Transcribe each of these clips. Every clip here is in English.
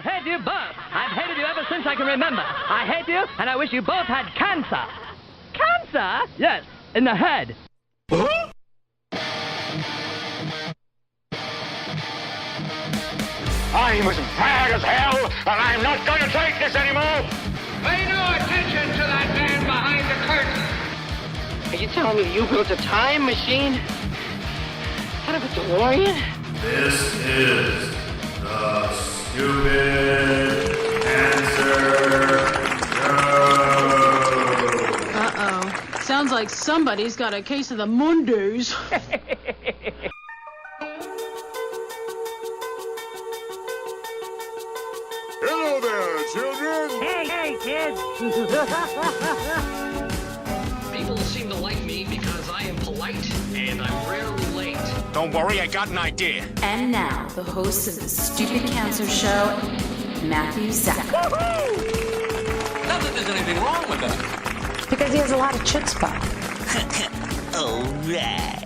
hate you both. I've hated you ever since I can remember. I hate you, and I wish you both had cancer. Cancer? Yes, in the head. I'm as mad as hell, and I'm not going to take this anymore. Pay no attention to that man behind the curtain. Are you telling me you built a time machine? Kind of a DeLorean? This is the Stupid Answer Show. Uh-oh. Sounds like somebody's got a case of the Mondays. Hello there, children. Hey, kids. People seem to like me because I am polite and I'm rarely late. Don't worry, I got an idea. And now, the host of the Stupid Cancer Show, Matthew Zach. Not that there's anything wrong with that. Because he has a lot of chutzpah. All right.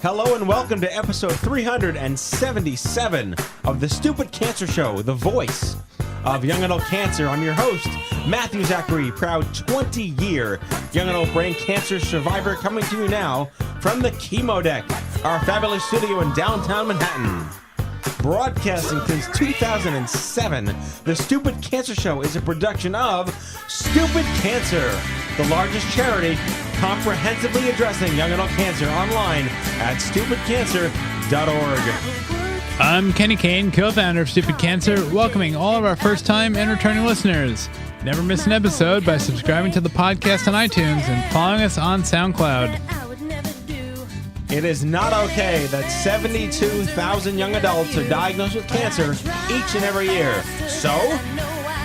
Hello and welcome to episode 377 of the Stupid Cancer Show, the voice of young adult cancer. I'm your host, Matthew Zachary, proud 20-year young adult brain cancer survivor, coming to you now from the Chemo Deck, our fabulous studio in downtown Manhattan. Broadcasting since 2007, the Stupid Cancer Show is a production of Stupid Cancer, the largest charity comprehensively addressing young adult cancer, online at stupidcancer.org. I'm Kenny Kane, co-founder of Stupid Cancer, welcoming all of our first-time and returning listeners. Never miss an episode by subscribing to the podcast on iTunes and following us on SoundCloud. It is not okay that 72,000 young adults are diagnosed with cancer each and every year. So,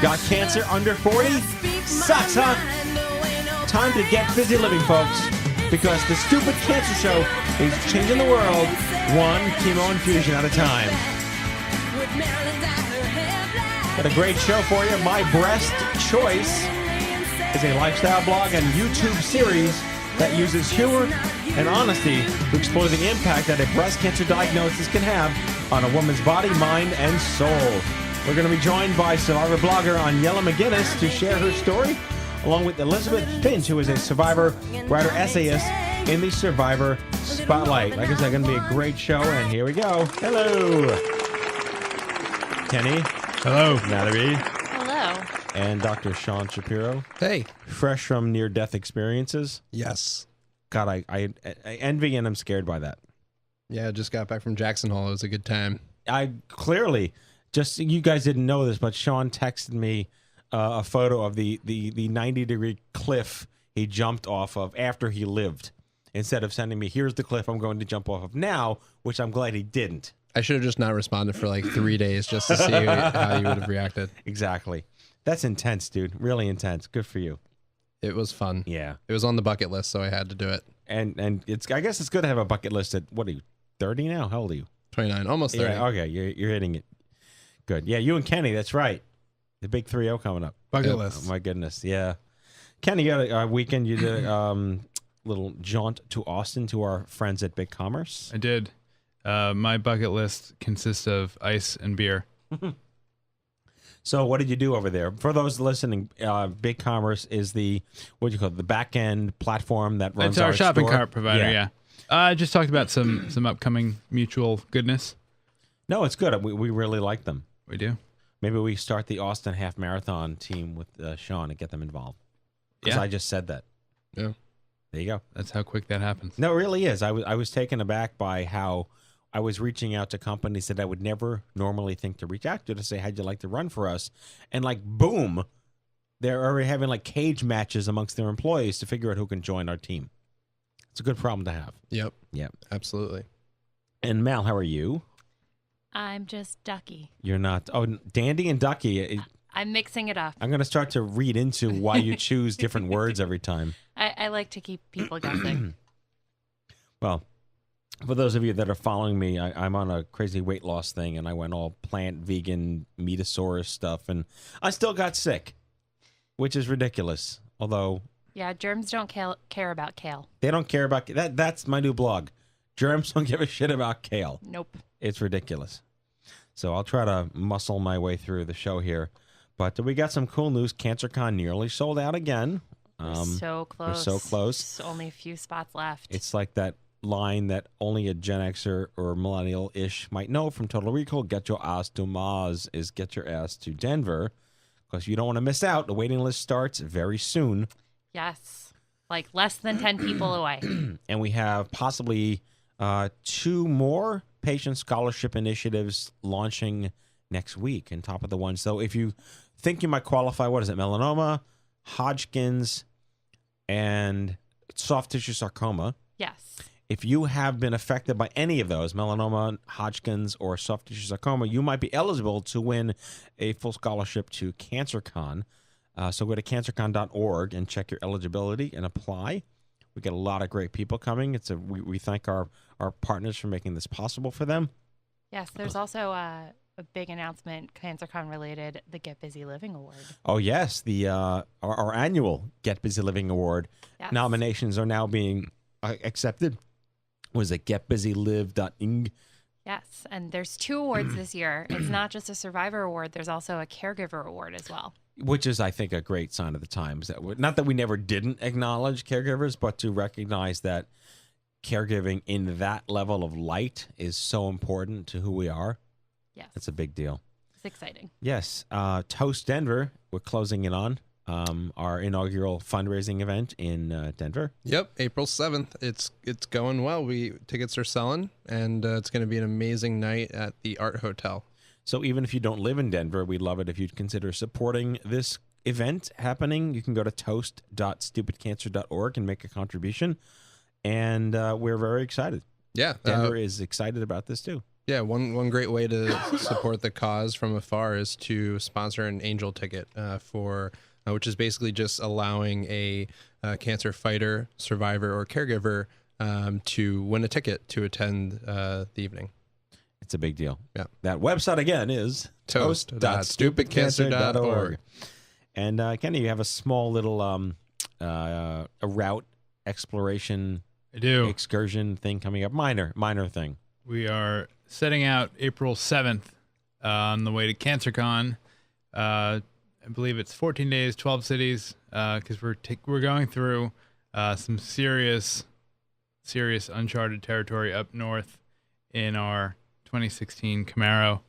got cancer under 40? Sucks, huh? Time to get busy living, folks, because the Stupid Cancer Show is changing the world one chemo infusion at a time. Got a great show for you. My Breast Choice is a lifestyle blog and YouTube series that uses humor and honesty to explore the impact that a breast cancer diagnosis can have on a woman's body, mind, and soul. We're going to be joined by survivor blogger Aniela McGuinness to share her story, along with Elisabeth Finch, who is a survivor writer essayist in the Survivor Spotlight. Like I said, going to be a great show, and here we go. Hello, Kenny. Hello. Natalie. Hello. And Dr. Sean Shapiro. Hey. Fresh from near-death experiences. Yes. God, I envy and I'm scared by that. Yeah, I just got back from Jackson Hole. It was a good time. I clearly, just you guys didn't know this, but Sean texted me a photo of the 90-degree cliff he jumped off of after he lived, instead of sending me, here's the cliff I'm going to jump off of now, which I'm glad he didn't. I should have just not responded for like 3 days just to see how you would have reacted. Exactly. That's intense, dude. Really intense. Good for you. It was fun. Yeah. It was on the bucket list, so I had to do it. And it's, I guess it's good to have a bucket list at, what are you, 30 now? How old are you? 29, almost 30. Yeah, okay, you're hitting it. Good. Yeah, you and Kenny, that's right. The big 3-0 coming up. Bucket list. Oh, my goodness, yeah. Kenny, you got a weekend, you did a little jaunt to Austin to our friends at Big Commerce. I did. My bucket list consists of ice and beer. So what did you do over there? For those listening, Big Commerce is the, what do you call it, the back-end platform that runs It's our shopping store. cart provider, yeah. I just talked about some upcoming mutual goodness. No, it's good. We really like them. We do. Maybe we start the Austin Half Marathon team with Sean and get them involved. Because I just said that. Yeah. There you go. That's how quick that happens. No, it really is. I was taken aback by how I was reaching out to companies that I would never normally think to reach out to say, how'd you like to run for us? And like, boom, they're already having like cage matches amongst their employees to figure out who can join our team. It's a good problem to have. Yep. Yep. Absolutely. And Mal, how are you? I'm just Ducky. You're not. Oh, Dandy and Ducky. I'm mixing it up. I'm going to start to read into why you choose different words every time. I like to keep people guessing. Well, for those of you that are following me, I'm on a crazy weight loss thing, and I went all plant, vegan, Metasaurus stuff, and I still got sick, which is ridiculous. Although, yeah, germs don't care about kale. They don't care about that. That's my new blog. Germs don't give a shit about kale. Nope. It's ridiculous. So I'll try to muscle my way through the show here. But we got some cool news. CancerCon nearly sold out again. So close. We're so close. There's only a few spots left. It's like that line that only a Gen Xer or millennial-ish might know from Total Recall. Get your ass to Mars is get your ass to Denver. Because you don't want to miss out. The waiting list starts very soon. Yes. Like less than 10 people away. And we have possibly 2 more patient scholarship initiatives launching next week on top of the one. So if you think you might qualify, what is it? Melanoma, Hodgkin's, and soft tissue sarcoma. Yes. If you have been affected by any of those, melanoma, Hodgkin's, or soft tissue sarcoma, you might be eligible to win a full scholarship to CancerCon. So go to cancercon.org and check your eligibility and apply. We get a lot of great people coming. We thank our partners for making this possible for them. Yes, there's also a big announcement, CancerCon related, the Get Busy Living Award. Oh, yes. Our annual Get Busy Living Award nominations are now being accepted. Was it getbusylive.ing? Yes, and there's 2 awards this year. It's not just a survivor award. There's also a caregiver award as well. Which is, I think, a great sign of the times. Not that we never didn't acknowledge caregivers, but to recognize that caregiving in that level of light is so important to who we are. Yes. That's a big deal. It's exciting. Yes. Toast Denver, we're closing in on our inaugural fundraising event in Denver. Yep, April 7th. It's going well. Tickets are selling, and it's going to be an amazing night at the Art Hotel. So even if you don't live in Denver, we'd love it if you'd consider supporting this event happening. You can go to toast.stupidcancer.org and make a contribution. And we're very excited. Yeah. Denver is excited about this too. Yeah, one great way to support the cause from afar is to sponsor an angel ticket which is basically just allowing a cancer fighter, survivor, or caregiver to win a ticket to attend the evening. It's a big deal. Yeah. That website again is toast.stupidcancer.org. And Kenny, you have a small little a route exploration excursion thing coming up. Minor thing. We are setting out April 7th on the way to CancerCon. I believe it's 14 days, 12 cities, because we're going through some serious uncharted territory up north in our 2016 Camaro.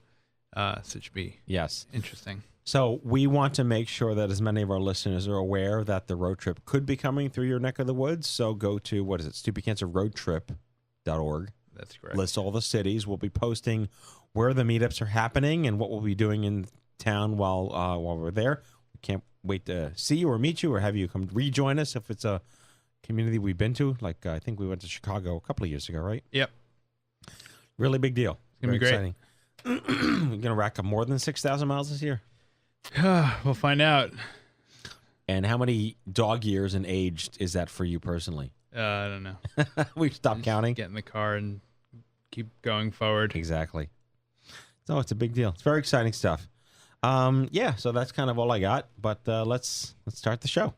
So it should be interesting. So we want to make sure that as many of our listeners are aware that the road trip could be coming through your neck of the woods. So go to, stupidcancerroadtrip.org. That's correct. Lists all the cities. We'll be posting where the meetups are happening and what we'll be doing in town while we're there. We can't wait to see you or meet you or have you come rejoin us if it's a community we've been to. Like I think we went to Chicago a couple of years ago, right? Yep. Really big deal. It's going to be great. Exciting. We're going to rack up more than 6,000 miles this year. We'll find out. And how many dog years and aged is that for you personally? I don't know. We've stopped counting. Get in the car and keep going forward. Exactly. So it's a big deal. It's very exciting stuff. Yeah, so that's kind of all I got. But let's start the show.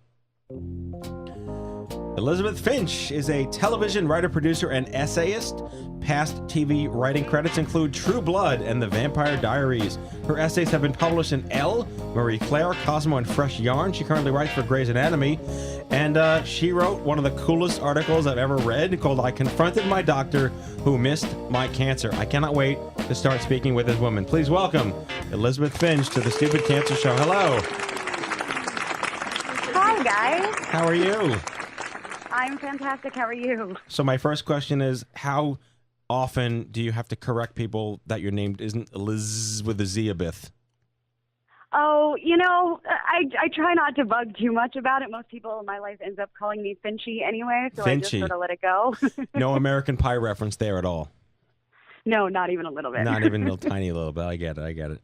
Elisabeth Finch is a television writer, producer, and essayist. Past TV writing credits include True Blood and The Vampire Diaries. Her essays have been published in Elle, Marie Claire, Cosmo, and Fresh Yarn. She currently writes for Grey's Anatomy. And she wrote one of the coolest articles I've ever read called I Confronted My Doctor Who Missed My Cancer. I cannot wait to start speaking with this woman. Please welcome Elisabeth Finch to the Stupid Cancer Show. Hello. Hi, guys. How are you? I'm fantastic. How are you? So my first question is, how often do you have to correct people that your name isn't Liz with a Ziabith? Oh, I try not to bug too much about it. Most people in my life ends up calling me Finchy anyway, so I just Finchy. sort of let it go. No American Pie reference there at all. No, not even a little bit. Not even a tiny little bit. I get it.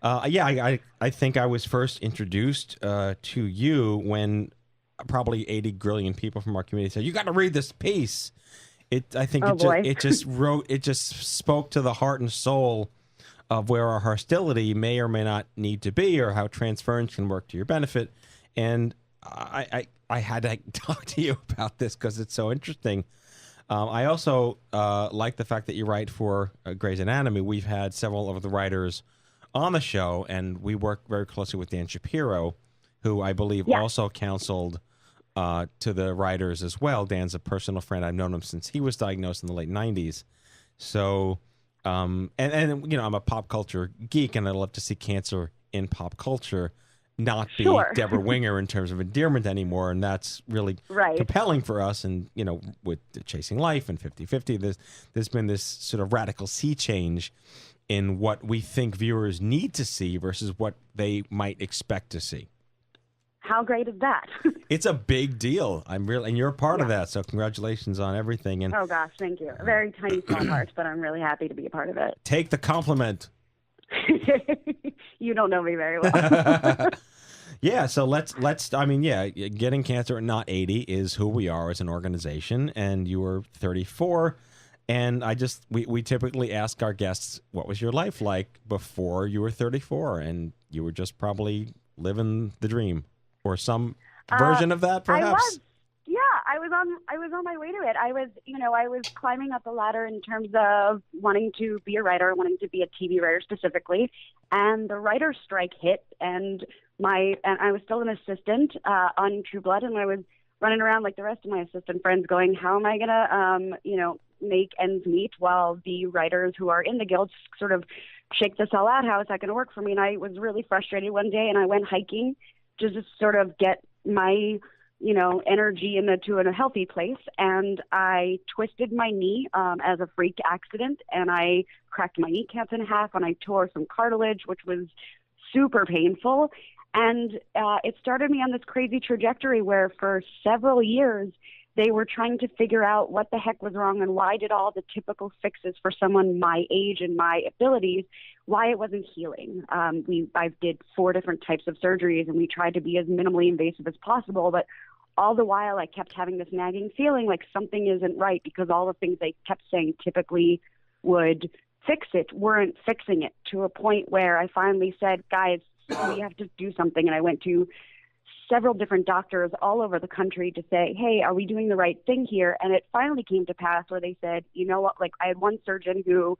I think I was first introduced to you when probably 80 grillion people from our community said, you got to read this piece. It just spoke to the heart and soul of where our hostility may or may not need to be, or how transference can work to your benefit. And I had to talk to you about this because it's so interesting. I also like the fact that you write for Grey's Anatomy. We've had several of the writers on the show, and we work very closely with Dan Shapiro, who I believe also counseled to the writers as well. Dan's a personal friend. I've known him since he was diagnosed in the late 90s. So, and you know, I'm a pop culture geek, and I love to see cancer in pop culture not be Deborah Winger in terms of endearment anymore, and that's really compelling for us. And you know, with Chasing Life and 50/50, there's been this sort of radical sea change in what we think viewers need to see versus what they might expect to see. How great is that? It's a big deal. And you're a part of that. So congratulations on everything. And oh gosh, thank you. A very tiny small part, but I'm really happy to be a part of it. Take the compliment. You don't know me very well. Yeah, so let's I mean, yeah, Getting Cancer at Not 80 is who we are as an organization, and you were 34, and we typically ask our guests, what was your life like before you were 34? And you were just probably living the dream, or some version of that, perhaps. I was on my way to it. I was climbing up the ladder in terms of wanting to be a writer, wanting to be a TV writer specifically, and the writer's strike hit, and I was still an assistant on True Blood, and I was running around like the rest of my assistant friends going, how am I going to, make ends meet while the writers who are in the guild sort of shake this all out? How is that going to work for me? And I was really frustrated one day, and I went hiking to just sort of get my energy into a healthy place. And I twisted my knee as a freak accident, and I cracked my kneecaps in half, and I tore some cartilage, which was super painful. And it started me on this crazy trajectory where for several years they were trying to figure out what the heck was wrong and why did all the typical fixes for someone my age and my abilities, why it wasn't healing. I did 4 different types of surgeries, and we tried to be as minimally invasive as possible, but all the while I kept having this nagging feeling like something isn't right, because all the things they kept saying typically would fix it weren't fixing it, to a point where I finally said, guys, we have to do something. And I went to several different doctors all over the country to say, hey, are we doing the right thing here? And it finally came to pass where they said, you know what, like I had one surgeon who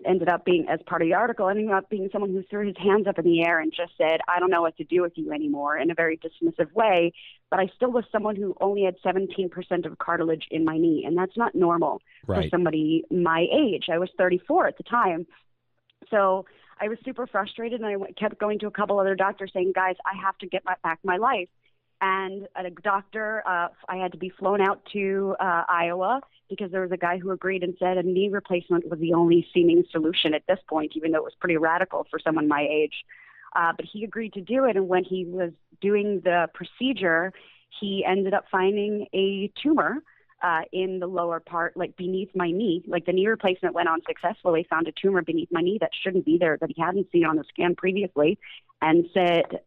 ended up being, as part of the article, ended up being someone who threw his hands up in the air and just said, I don't know what to do with you anymore, in a very dismissive way. But I still was someone who only had 17% of cartilage in my knee, and that's not normal for somebody my age. I was 34 at the time. So I was super frustrated, and I kept going to a couple other doctors saying, guys, I have to get back my life. And a doctor, I had to be flown out to Iowa, because there was a guy who agreed and said a knee replacement was the only seeming solution at this point, even though it was pretty radical for someone my age. But he agreed to do it. And when he was doing the procedure, he ended up finding a tumor in the lower part, like beneath my knee. Like the knee replacement went on successfully, found a tumor beneath my knee that shouldn't be there, that he hadn't seen on the scan previously, and said,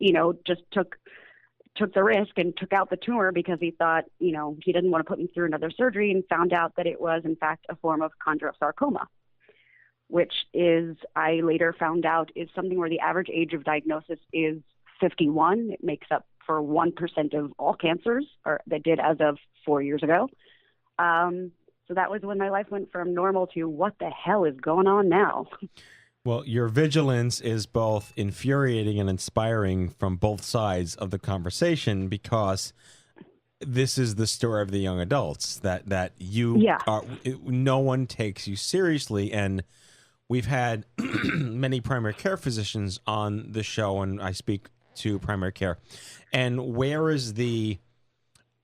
just took the risk and took out the tumor because he thought, he didn't want to put me through another surgery, and found out that it was, in fact, a form of chondrosarcoma, which is, I later found out, is something where the average age of diagnosis is 51. It makes up for 1% of all cancers, or that did as of 4 years ago. So that was when my life went from normal to what the hell is going on now? Well, your vigilance is both infuriating and inspiring from both sides of the conversation, because this is the story of the young adults that you are, no one takes you seriously. And we've had many primary care physicians on the show, and I speak to primary care. And where is the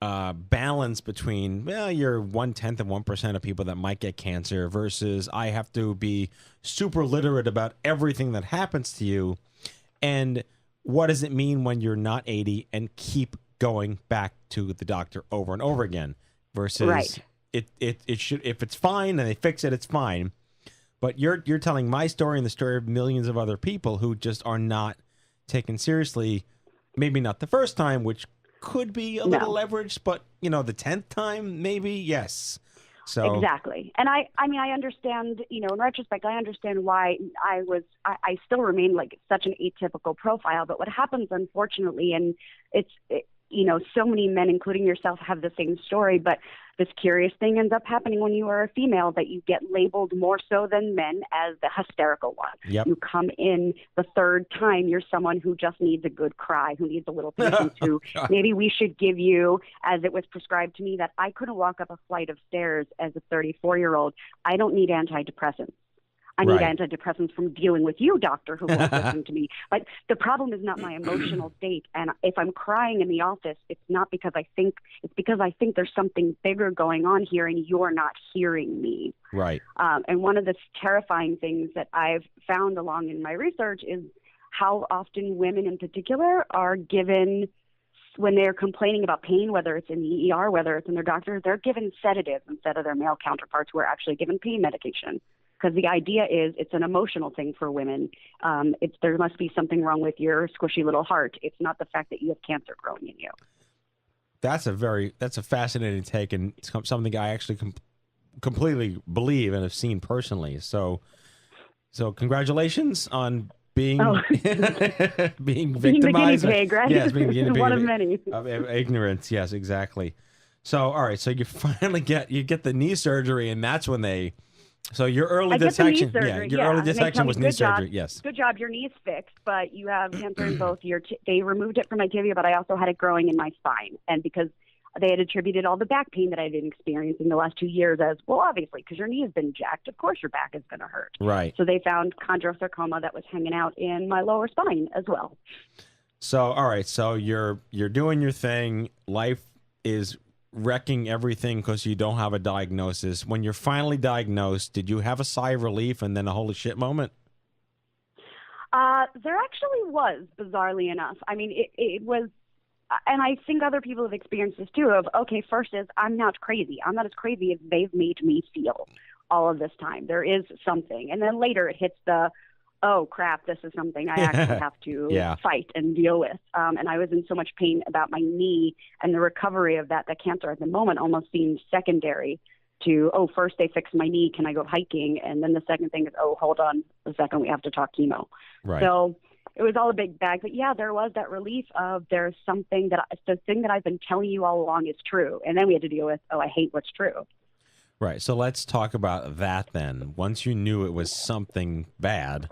balance between, well, you're 1/10 of 1% of people that might get cancer versus I have to be super literate about everything that happens to you, and what does it mean when you're not 80 and keep going back to the doctor over and over again versus it should, if it's fine and they fix it, it's fine. But you're telling my story and the story of millions of other people who just are not taken seriously. Maybe not the first time, which could be a little leverage, but the 10th time, maybe, yes. So exactly. And I mean, I understand, in retrospect, I understand why I still remain like such an atypical profile. But what happens, unfortunately, and so many men, including yourself, have the same story, but this curious thing ends up happening when you are a female, that you get labeled more so than men as the hysterical one. Yep. You come in the third time, you're someone who just needs a good cry, who needs a little patience, who maybe we should give you, as it was prescribed to me, that I couldn't walk up a flight of stairs as a 34-year-old. I don't need antidepressants. I need antidepressants from dealing with you, doctor, who won't listen to me. But the problem is not my emotional state. And if I'm crying in the office, it's not because it's because I think there's something bigger going on here and you're not hearing me. Right. And one of the terrifying things that I've found along in my research is how often women in particular are given, when they're complaining about pain, whether it's in the ER, whether it's in their doctor, they're given sedatives instead of their male counterparts who are actually given pain medication. Because the idea is it's an emotional thing for women. There must be something wrong with your squishy little heart. It's not the fact that you have cancer growing in you. That's a fascinating take, and it's something I actually completely believe and have seen personally. So congratulations on being being victimized. Being a guinea pig, right? Yes, being a guinea pig. One of many. Of ignorance. Yes, exactly. So all right, so you finally get the knee surgery, and that's when So your early detection, early detection was knee surgery. Yes, good job. Your knee's fixed, but you have cancer in both your. They removed it from my tibia, but I also had it growing in my spine, and because they had attributed all the back pain that I had been experiencing the last 2 years as well, obviously, because your knee has been jacked. Of course, your back is going to hurt. Right. So they found chondrosarcoma that was hanging out in my lower spine as well. So all right, so you're doing your thing. Life is wrecking everything because you don't have a diagnosis. When you're finally diagnosed, did you have a sigh of relief and then a holy shit moment? There actually was, bizarrely enough. I mean, it was, and I think other people have experienced this too, of, okay, first is, I'm not crazy. I'm not as crazy as they've made me feel all of this time. There is something. And then later it hits the, oh, crap, this is something I actually have to fight and deal with. And I was in so much pain about my knee, and the recovery of that cancer at the moment almost seemed secondary to, oh, first they fixed my knee, can I go hiking? And then the second thing is, oh, hold on a second, we have to talk chemo. Right. So it was all a big bag. But yeah, there was that relief of there's something the thing that I've been telling you all along is true. And then we had to deal with, oh, I hate what's true. Right. So let's talk about that then. Once you knew it was something bad,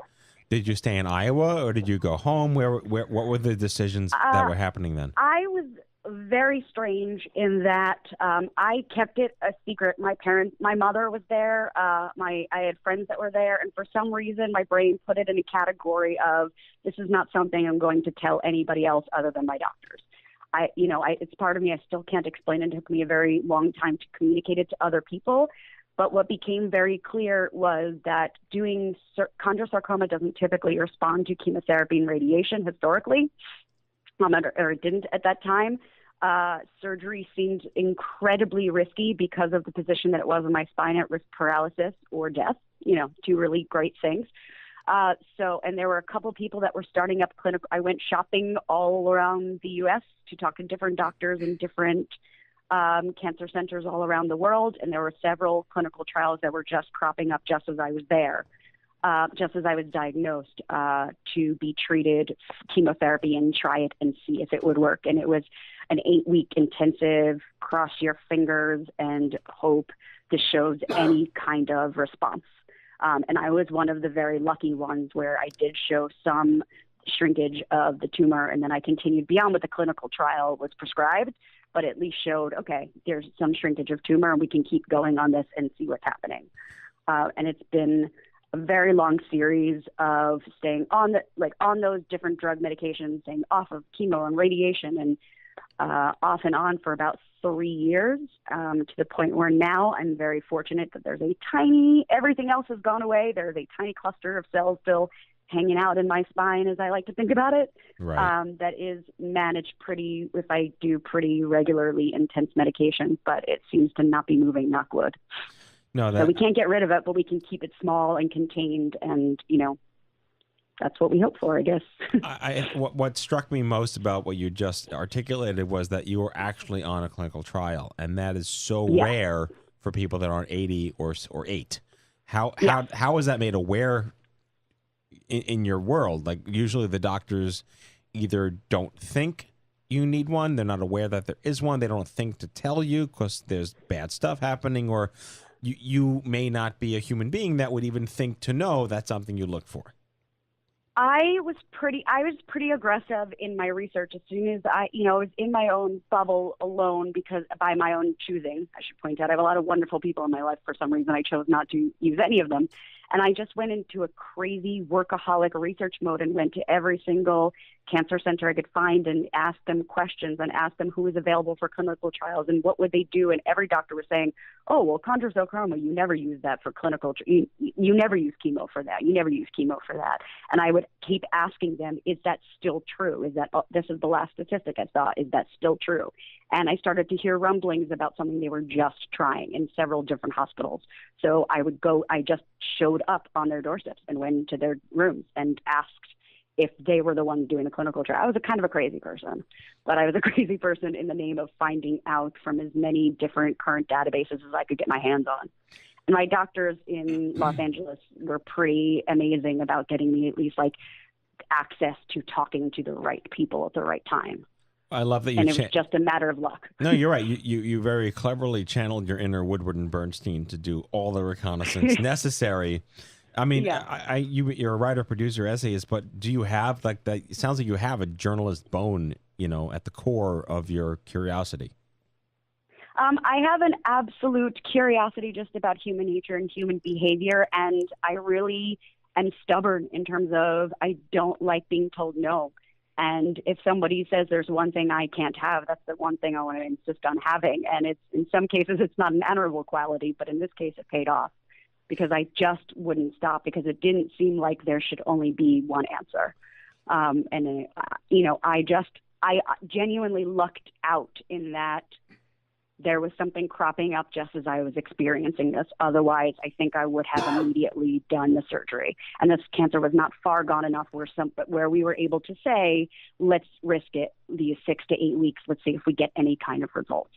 did you stay in Iowa or did you go home? What were the decisions that were happening then? I was very strange in that I kept it a secret. My mother was there. I had friends that were there, and for some reason, my brain put it in a category of this is not something I'm going to tell anybody else other than my doctors. It's part of me. I still can't explain it. It took me a very long time to communicate it to other people. But what became very clear was that chondrosarcoma doesn't typically respond to chemotherapy and radiation historically, or it didn't at that time. Surgery seemed incredibly risky because of the position that it was in my spine at risk paralysis or death, two really great things. And there were a couple people that were starting up clinical. I went shopping all around the U.S. to talk to different doctors and different cancer centers all around the world, and there were several clinical trials that were just cropping up just as I was there, just as I was diagnosed to be treated chemotherapy and try it and see if it would work. And it was an 8-week intensive, cross your fingers and hope this shows any kind of response. And I was one of the very lucky ones where I did show some shrinkage of the tumor, and then I continued beyond what the clinical trial was prescribed, but at least showed, okay, there's some shrinkage of tumor, and we can keep going on this and see what's happening. And it's been a very long series of staying on those different drug medications, staying off of chemo and radiation, and off and on for about 3 years, to the point where now I'm very fortunate that there's everything else has gone away. There's a tiny cluster of cells still hanging out in my spine, as I like to think about it, right. That is managed if I do pretty regularly intense medication, but it seems to not be moving, knock wood. No, so we can't get rid of it, but we can keep it small and contained, and, that's what we hope for, I guess. What struck me most about what you just articulated was that you were actually on a clinical trial, and that is so rare for people that aren't 80 or 8. How is that made aware in your world? Like, usually the doctors either don't think you need one. They're not aware that there is one. They don't think to tell you because there's bad stuff happening, or you may not be a human being that would even think to know that's something you look for. I was pretty aggressive in my research as soon as I was in my own bubble alone, because by my own choosing, I should point out. I have a lot of wonderful people in my life. For some reason, I chose not to use any of them. And I just went into a crazy workaholic research mode and went to every single cancer center I could find and asked them questions and asked them who was available for clinical trials and what would they do. And every doctor was saying, oh, well, chondrosarcoma, you never use that for clinical, you never use chemo for that. You never use chemo for that. And I would keep asking them, is that still true? Is that, this is the last statistic I saw, is that still true? And I started to hear rumblings about something they were just trying in several different hospitals. So I just showed up on their doorsteps and went into their rooms and asked if they were the ones doing the clinical trial. I was a kind of a crazy person, but I was a crazy person in the name of finding out from as many different current databases as I could get my hands on. And my doctors in Los Angeles were pretty amazing about getting me at least like access to talking to the right people at the right time. I love that you. And it was just a matter of luck. No, you're right. You very cleverly channeled your inner Woodward and Bernstein to do all the reconnaissance necessary. I mean, yeah. You're a writer, producer, essayist, but do you have like that? It sounds like you have a journalist bone, at the core of your curiosity. I have an absolute curiosity just about human nature and human behavior, and I really am stubborn in terms of I don't like being told no. And if somebody says there's one thing I can't have, that's the one thing I want to insist on having. And it's in some cases it's not an honorable quality, but in this case it paid off because I just wouldn't stop because it didn't seem like there should only be one answer. I genuinely lucked out in that there was something cropping up just as I was experiencing this. Otherwise, I think I would have immediately done the surgery. And this cancer was not far gone enough where we were able to say, let's risk it these 6 to 8 weeks. Let's see if we get any kind of results.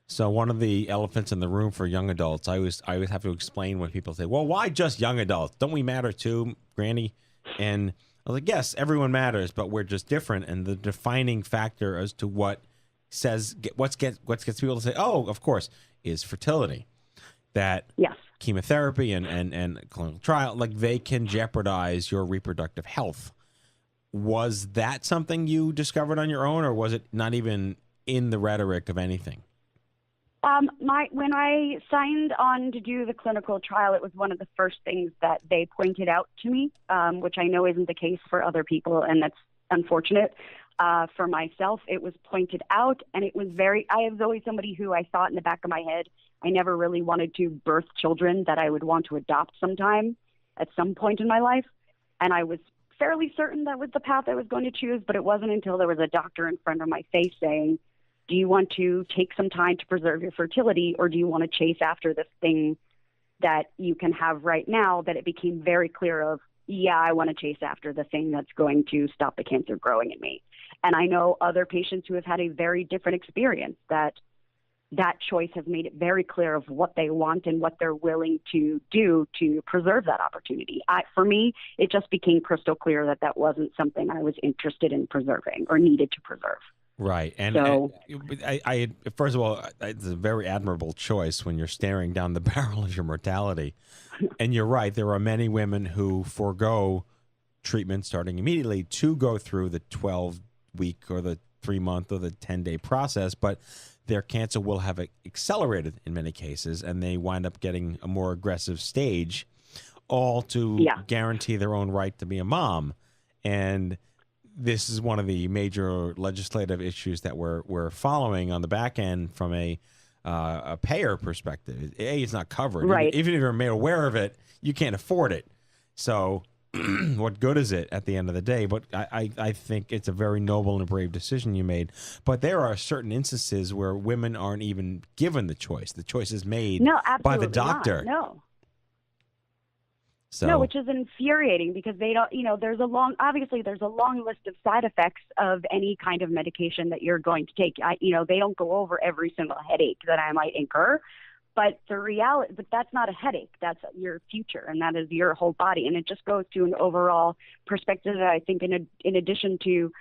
So one of the elephants in the room for young adults, I always have to explain when people say, well, why just young adults? Don't we matter too, Granny? And I was like, yes, everyone matters, but we're just different. And the defining factor as to what gets people to say, oh, of course, is fertility. That yes. Chemotherapy and clinical trial, like they can jeopardize your reproductive health. Was that something you discovered on your own, or was it not even in the rhetoric of anything? When I signed on to do the clinical trial, it was one of the first things that they pointed out to me, which I know isn't the case for other people, and that's unfortunate. For myself, it was pointed out, and it was I was always somebody who I thought in the back of my head, I never really wanted to birth children that I would want to adopt sometime at some point in my life. And I was fairly certain that was the path I was going to choose, but it wasn't until there was a doctor in front of my face saying, do you want to take some time to preserve your fertility, or do you want to chase after this thing that you can have right now, that it became very clear of, yeah, I want to chase after the thing that's going to stop the cancer growing in me. And I know other patients who have had a very different experience, that choice has made it very clear of what they want and what they're willing to do to preserve that opportunity. For me, it just became crystal clear that wasn't something I was interested in preserving or needed to preserve. Right. And so, I first of all, it's a very admirable choice when you're staring down the barrel of your mortality. And you're right. There are many women who forego treatment starting immediately to go through the 12-week or the 3-month or the 10-day process, but their cancer will have accelerated in many cases, and they wind up getting a more aggressive stage, all to guarantee their own right to be a mom. And this is one of the major legislative issues that we're following on the back end from a payer perspective. It's not covered. Right. Even if you're made aware of it, you can't afford it. So what good is it at the end of the day? But I think it's a very noble and brave decision you made. But there are certain instances where women aren't even given the choice. The choice is made by the doctor. Not. No. So. No, which is infuriating because they don't, there's a long list of side effects of any kind of medication that you're going to take. They don't go over every single headache that I might incur, but that's not a headache. That's your future, and that is your whole body. And it just goes to an overall perspective that I think in addition to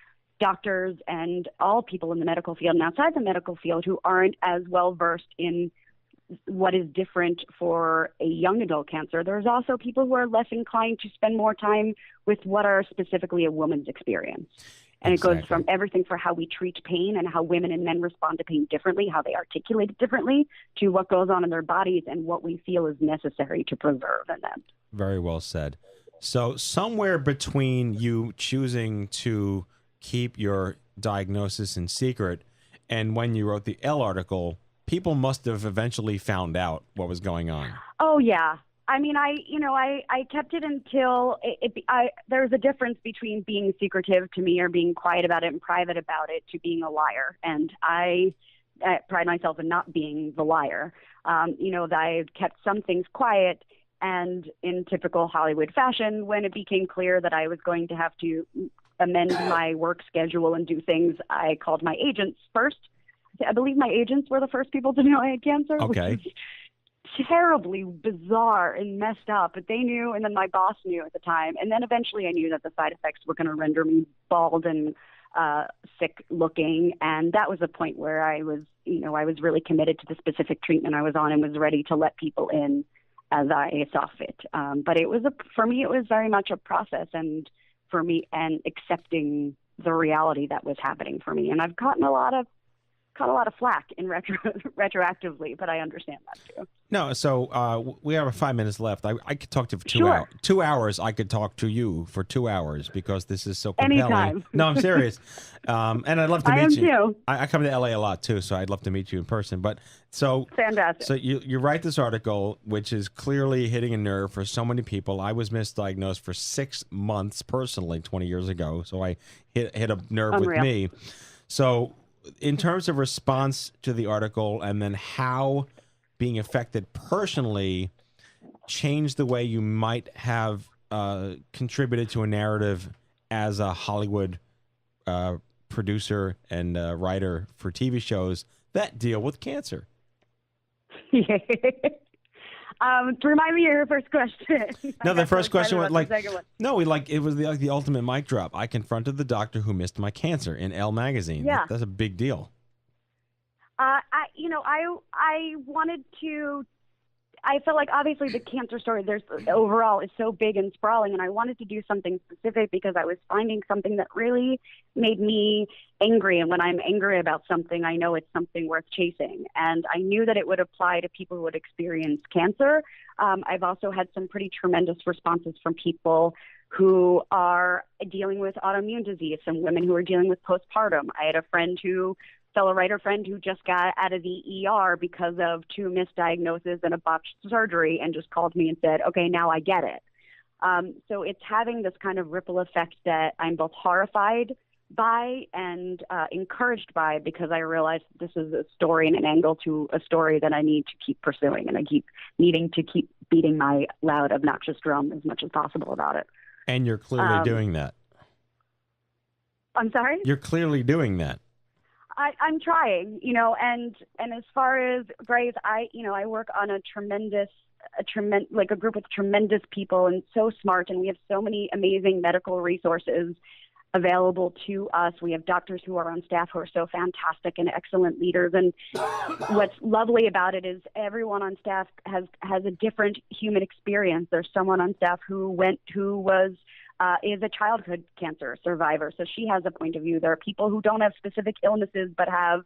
doctors and all people in the medical field and outside the medical field who aren't as well versed in what is different for a young adult cancer. There's also people who are less inclined to spend more time with what are specifically a woman's experience. And it goes from everything for how we treat pain and how women and men respond to pain differently, how they articulate it differently, to what goes on in their bodies and what we feel is necessary to preserve in them. Very well said. So somewhere between you choosing to keep your diagnosis in secret and when you wrote the Elle article, people must have eventually found out what was going on. Oh, yeah. I mean, I kept it until there's a difference between being secretive to me or being quiet about it and private about it to being a liar. And I pride myself in not being the liar. That I kept some things quiet, and in typical Hollywood fashion, when it became clear that I was going to have to amend my work schedule and do things, I called my agents first. I believe my agents were the first people to know I had cancer. Okay. Which is terribly bizarre and messed up, but they knew, and then my boss knew at the time, and then eventually I knew that the side effects were going to render me bald and sick looking, and that was a point where I was really committed to the specific treatment I was on and was ready to let people in as I saw fit. But for me it was very much a process, and for me, and accepting the reality that was happening for me, and I've caught a lot of flack in retroactively, but I understand that too. No, so we have 5 minutes left. I could talk to you for 2 Sure. hours. 2 hours, I could talk to you for 2 hours because this is so compelling. Anytime. No, I'm serious. And I'd love to I meet am you. too. I come to LA a lot too, so I'd love to meet you in person. But so fantastic. So you write this article, which is clearly hitting a nerve for so many people. I was misdiagnosed for 6 months personally 20 years ago, so I hit a nerve Unreal. with me. So in terms of response to the article and then how being affected personally changed the way you might have contributed to a narrative as a Hollywood producer and writer for TV shows that deal with cancer. Remind me of your first question. No, the first question was like, it was the ultimate mic drop. I confronted the doctor who missed my cancer in Elle magazine. Yeah. That's a big deal. I wanted to. I felt like obviously the cancer story overall is so big and sprawling, and I wanted to do something specific because I was finding something that really made me angry. And when I'm angry about something, I know it's something worth chasing. And I knew that it would apply to people who would experience cancer. I've also had some pretty tremendous responses from people who are dealing with autoimmune disease, some women who are dealing with postpartum. I had a fellow writer friend who just got out of the ER because of 2 misdiagnoses and a botched surgery and just called me and said, okay, now I get it. So it's having this kind of ripple effect that I'm both horrified by and encouraged by, because I realized this is a story and an angle to a story that I need to keep pursuing, and I keep needing to keep beating my loud, obnoxious drum as much as possible about it. And you're clearly doing that. I'm sorry? You're clearly doing that. I'm trying, and as far as Grace, I work on a group of tremendous people and so smart, and we have so many amazing medical resources available to us. We have doctors who are on staff who are so fantastic and excellent leaders. And what's lovely about it is everyone on staff has a different human experience. There's someone on staff who is a childhood cancer survivor, so she has a point of view. There are people who don't have specific illnesses but have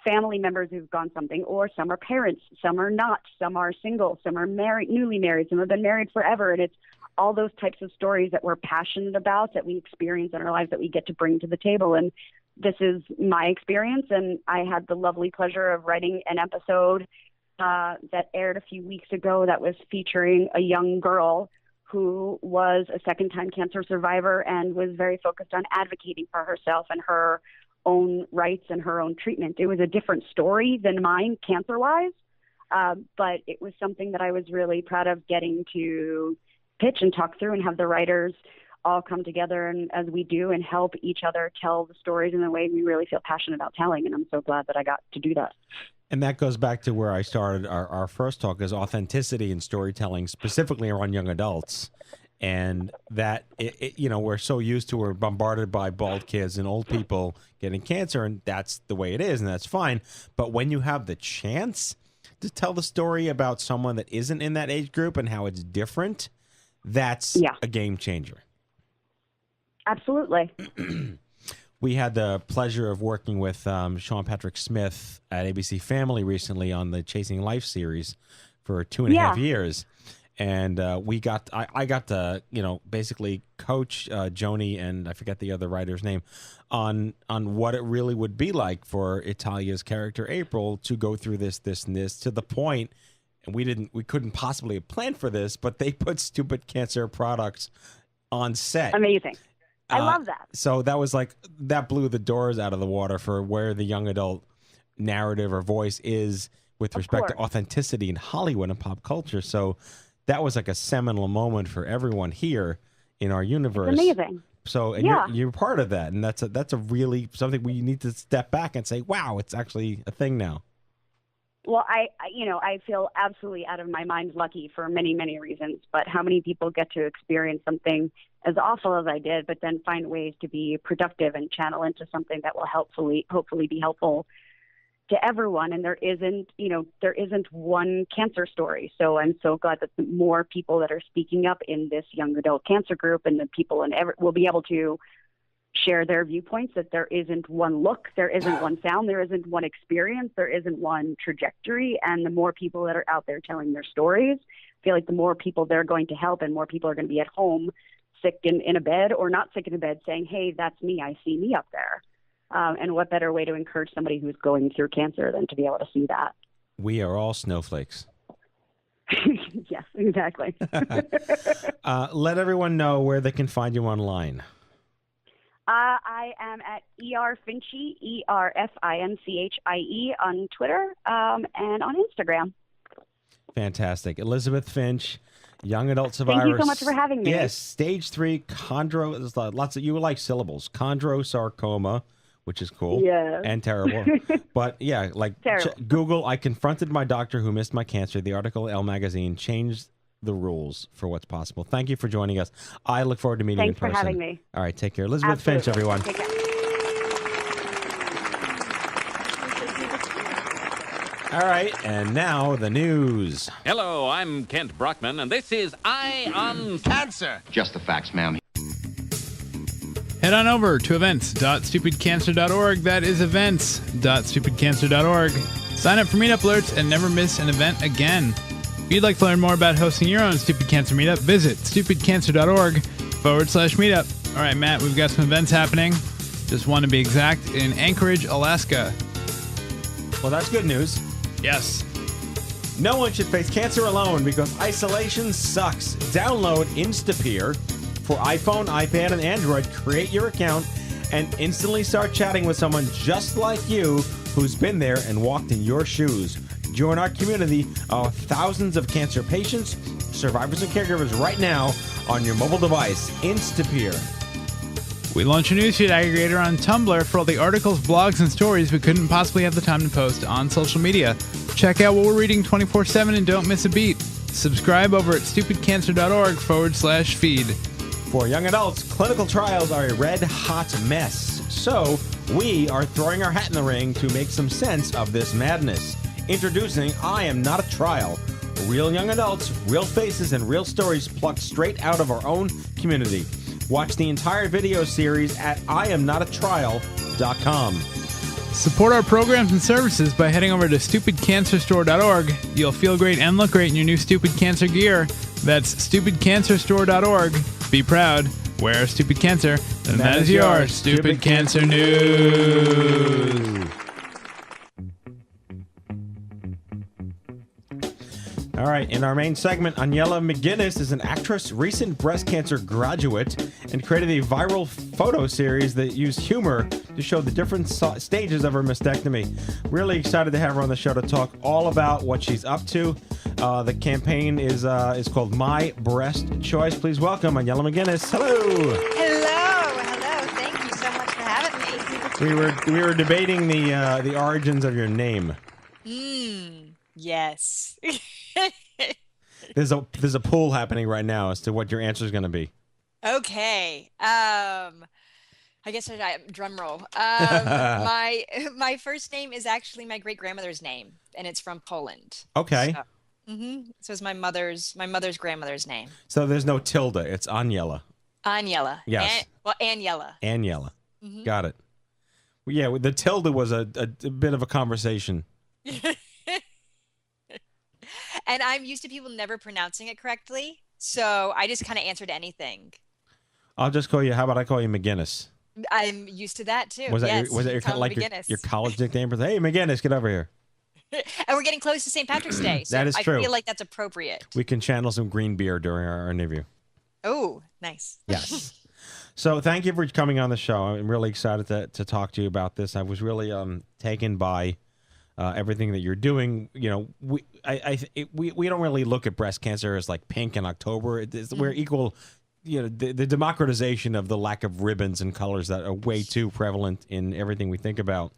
family members who've gone something, or some are parents, some are not, some are single, some are newly married, some have been married forever, and it's all those types of stories that we're passionate about, that we experience in our lives, that we get to bring to the table. And this is my experience, and I had the lovely pleasure of writing an episode that aired a few weeks ago that was featuring a young girl who was a second-time cancer survivor and was very focused on advocating for herself and her own rights and her own treatment. It was a different story than mine, cancer-wise, but it was something that I was really proud of getting to pitch and talk through and have the writers all come together, and as we do, and help each other tell the stories in the way we really feel passionate about telling, and I'm so glad that I got to do that. And that goes back to where I started our first talk, is authenticity in storytelling, specifically around young adults. And that, we're so used to, we're bombarded by bald kids and old people getting cancer, and that's the way it is, and that's fine. But when you have the chance to tell the story about someone that isn't in that age group and how it's different, that's a game changer. Absolutely. We had the pleasure of working with Sean Patrick Smith at ABC Family recently on the Chasing Life series for 2.5 years. And I got to, basically coach Joni and I forget the other writer's name on what it really would be like for Italia's character April to go through this, and this, to the point, and we couldn't possibly have planned for this, but they put Stupid Cancer products on set. Amazing. I love that. So that blew the doors out of the water for where the young adult narrative or voice is with respect to authenticity in Hollywood and pop culture. So that was like a seminal moment for everyone here in our universe. It's amazing. So you're part of that, and that's a really something we need to step back and say, wow, it's actually a thing now. Well, I feel absolutely out of my mind lucky for many, many reasons. But how many people get to experience something as awful as I did, but then find ways to be productive and channel into something that will hopefully be helpful to everyone. And there isn't one cancer story. So I'm so glad that the more people that are speaking up in this young adult cancer group and the people will be able to share their viewpoints, that there isn't one look, there isn't one sound, there isn't one experience, there isn't one trajectory. And the more people that are out there telling their stories, I feel like the more people they're going to help, and more people are going to be at home sick in a bed or not sick in a bed saying, hey, that's me, I see me up there. And what better way to encourage somebody who's going through cancer than to be able to see that? We are all snowflakes. Yes, exactly. Let everyone know where they can find you online. I am at ERFinchie, ERFINCHIE on Twitter and on Instagram. Fantastic. Elisabeth Finch, young adult survivor. Thank you so much for having me. Yes, stage 3 chondro. There's lots of, you like syllables. Chondrosarcoma, which is cool. Yeah. And terrible. But yeah, Google, I confronted my doctor who missed my cancer. The article Elle magazine changed the rules for what's possible. Thank you for joining us. I look forward to meeting you in person. Thanks for having me. All right, take care. Elisabeth Finch, everyone. Take care. All right, and now the news. Hello, I'm Kent Brockman, and this is Eye on Cancer. Just the facts, ma'am. Head on over to events.stupidcancer.org. That is events.stupidcancer.org. Sign up for meetup alerts and never miss an event again. If you'd like to learn more about hosting your own Stupid Cancer meetup, visit stupidcancer.org/meetup. All right, Matt, we've got some events happening. Just one to be exact, in Anchorage, Alaska. Well, that's good news. Yes. No one should face cancer alone because isolation sucks. Download Instapeer for iPhone, iPad, and Android. Create your account and instantly start chatting with someone just like you who's been there and walked in your shoes. Join our community of thousands of cancer patients, survivors, and caregivers right now on your mobile device. Instapeer. We launched a newsfeed aggregator on Tumblr for all the articles, blogs, and stories we couldn't possibly have the time to post on social media. Check out what we're reading 24/7 and don't miss a beat. Subscribe over at stupidcancer.org/feed. For young adults, clinical trials are a red-hot mess. So, we are throwing our hat in the ring to make some sense of this madness. Introducing I Am Not a Trial. Real young adults, real faces, and real stories plucked straight out of our own community. Watch the entire video series at IamNotATrial.com. Support our programs and services by heading over to stupidcancerstore.org. You'll feel great and look great in your new Stupid Cancer gear. That's stupidcancerstore.org. Be proud. Wear Stupid Cancer. And that is your Stupid Cancer News. All right, in our main segment, Aniela McGuinness is an actress, recent breast cancer graduate, and created a viral photo series that used humor to show the different stages of her mastectomy. Really excited to have her on the show to talk all about what she's up to. The campaign is called My Breast Choice. Please welcome Aniela McGuinness. Hello. Hello. Thank you so much for having me. We were debating the origins of your name. Yes. There's a poll happening right now as to what your answer is going to be. Okay. I guess drum roll. My first name is actually my great grandmother's name, and it's from Poland. Okay. So it's my mother's grandmother's name. So there's no tilde. It's Aniela. Aniela. Yes. Aniela. Aniela. Got it. Well, yeah, the tilde was a bit of a conversation. And I'm used to people never pronouncing it correctly, so I just kind of answered anything. I'll just call you. How about I call you McGuinness? I'm used to that too. Was that yes, your college nickname? Hey, McGuinness, get over here. And we're getting close to St. Patrick's Day, so That is true. I feel like that's appropriate. We can channel some green beer during our interview. Oh, nice. Yes. So thank you for coming on the show. I'm really excited to talk to you about this. I was really taken by everything that you're doing. You know, we don't really look at breast cancer as like pink in October. We're equal. You know, the democratization of the lack of ribbons and colors that are way too prevalent in everything we think about.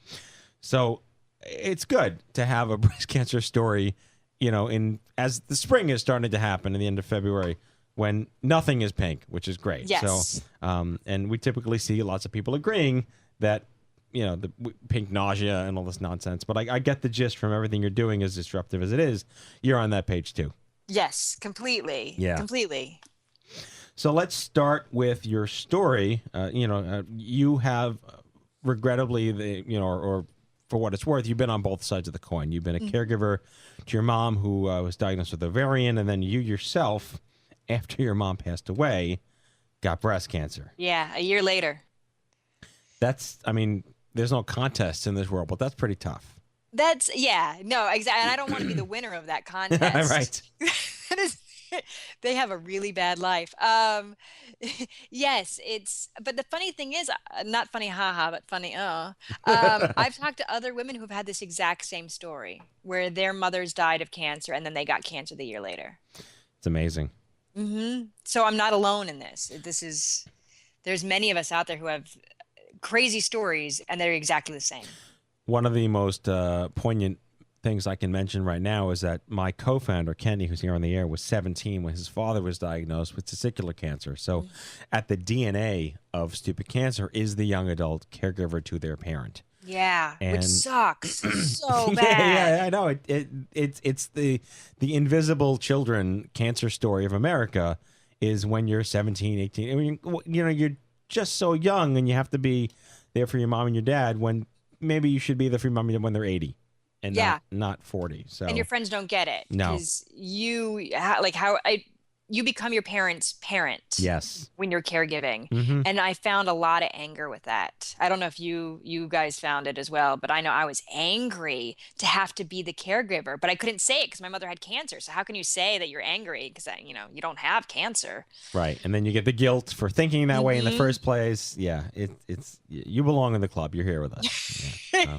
So it's good to have a breast cancer story, you know, as the spring is starting to happen in the end of February when nothing is pink, which is great. Yes. So, and we typically see lots of people agreeing that, you know, the pink nausea and all this nonsense. But I get the gist from everything you're doing, as disruptive as it is. You're on that page too. Yes, completely. Yeah. Completely. So let's start with your story. You have, regrettably, or for what it's worth, you've been on both sides of the coin. You've been a caregiver to your mom who was diagnosed with ovarian, and then you yourself, after your mom passed away, got breast cancer. Yeah, a year later. There's no contest in this world, but that's pretty tough. No, exactly. And I don't want to be the winner of that contest. Right. They have a really bad life. Yes, but the funny thing is, not funny, haha, but funny, I've talked to other women who've had this exact same story where their mothers died of cancer and then they got cancer the year later. It's amazing. So I'm not alone in this. There's many of us out there who have crazy stories and they're exactly the same. One of the most poignant things I can mention right now is that my co-founder, Kenny, who's here on the air, was 17 when his father was diagnosed with testicular cancer. So at the DNA of stupid cancer is the young adult caregiver to their parent. Yeah, which sucks so bad. Yeah, I know. It's the invisible children cancer story of America is when you're 17, 18. I mean, you know, you're just so young and you have to be there for your mom and your dad when maybe you should be there for your mom and dad when they're 80. And not 40. So and your friends don't get it. No. Because you become your parent's parent. Yes. When you're caregiving. And I found a lot of anger with that. I don't know if you guys found it as well, but I know I was angry to have to be the caregiver, but I couldn't say it because my mother had cancer. So how can you say that you're angry because you don't have cancer? Right. And then you get the guilt for thinking that way in the first place. Yeah. It's you belong in the club. You're here with us. Yeah.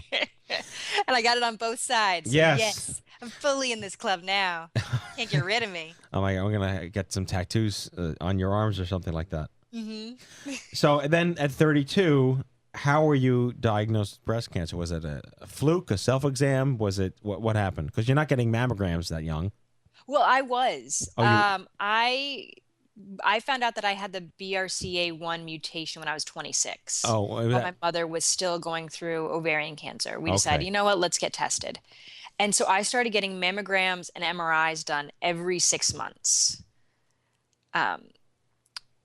And I got it on both sides. Yes. I'm fully in this club now. Can't get rid of me. Oh my God, I'm going to get some tattoos on your arms or something like that. So then at 32, how were you diagnosed with breast cancer? Was it a fluke, a self-exam? Was it, what happened? Because you're not getting mammograms that young. Well, I was. Oh, I found out that I had the BRCA1 mutation when I was 26. Oh, while my mother was still going through ovarian cancer. We decided, you know what, let's get tested. And so I started getting mammograms and MRIs done every 6 months.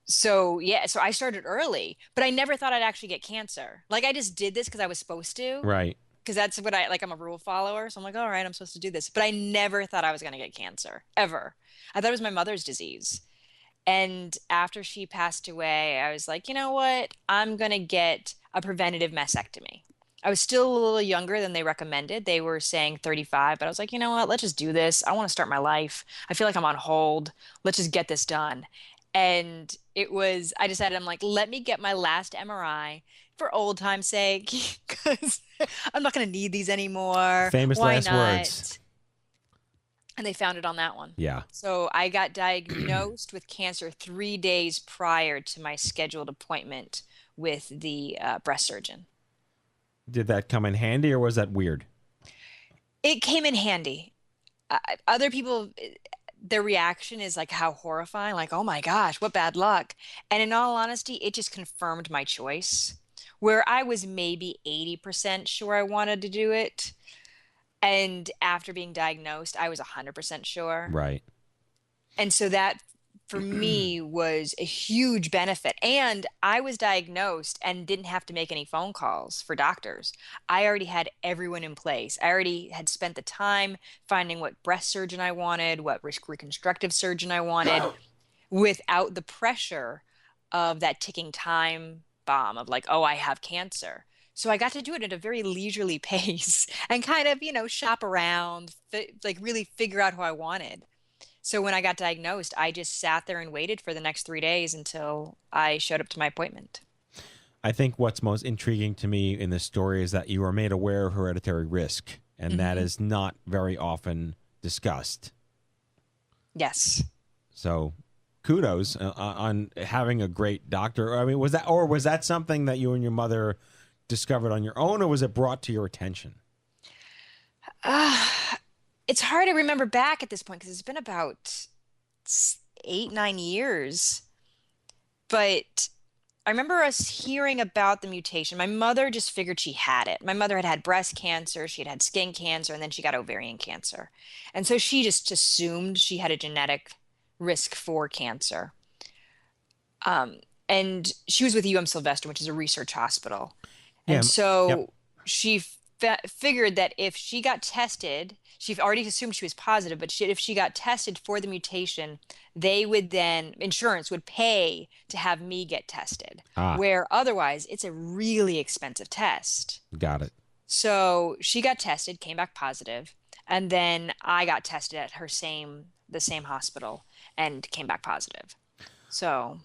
So I started early, but I never thought I'd actually get cancer. Like I just did this because I was supposed to. Right. Because that's what I'm a rule follower. So I'm like, all right, I'm supposed to do this. But I never thought I was going to get cancer, ever. I thought it was my mother's disease. And after she passed away, I was like, you know what? I'm going to get a preventative mastectomy. I was still a little younger than they recommended. They were saying 35, but I was like, you know what? Let's just do this. I want to start my life. I feel like I'm on hold. Let's just get this done. And I decided, I'm like, let me get my last MRI for old time's sake, because I'm not going to need these anymore. Famous Why last not? words. And they found it on that one. Yeah. So I got diagnosed with cancer 3 days prior to my scheduled appointment with the breast surgeon. Did that come in handy or was that weird? It came in handy. Other people, their reaction is like how horrifying, like, oh my gosh, what bad luck. And in all honesty, it just confirmed my choice. Where I was maybe 80% sure I wanted to do it. And after being diagnosed, I was 100% sure. Right. And so that for me was a huge benefit. And I was diagnosed and didn't have to make any phone calls for doctors. I already had everyone in place. I already had spent the time finding what breast surgeon I wanted, what reconstructive surgeon I wanted, without the pressure of that ticking time bomb of like, oh, I have cancer. So I got to do it at a very leisurely pace and kind of, shop around, like really figure out who I wanted. So when I got diagnosed, I just sat there and waited for the next 3 days until I showed up to my appointment. I think what's most intriguing to me in this story is that you were made aware of hereditary risk, and that is not very often discussed. Yes. So kudos on having a great doctor. I mean, was that something that you and your mother discovered on your own, or was it brought to your attention? It's hard to remember back at this point because it's been about 8-9 years. But I remember us hearing about the mutation. My mother just figured she had it. My mother had had breast cancer, she had had skin cancer, and then she got ovarian cancer. And so she just assumed she had a genetic risk for cancer. And she was with Sylvester, which is a research hospital. And so she figured that if she got tested, she already assumed she was positive, but if she got tested for the mutation, they would then, insurance would pay to have me get tested. Where otherwise, it's a really expensive test. Got it. So she got tested, came back positive, and then I got tested at the same hospital and came back positive. So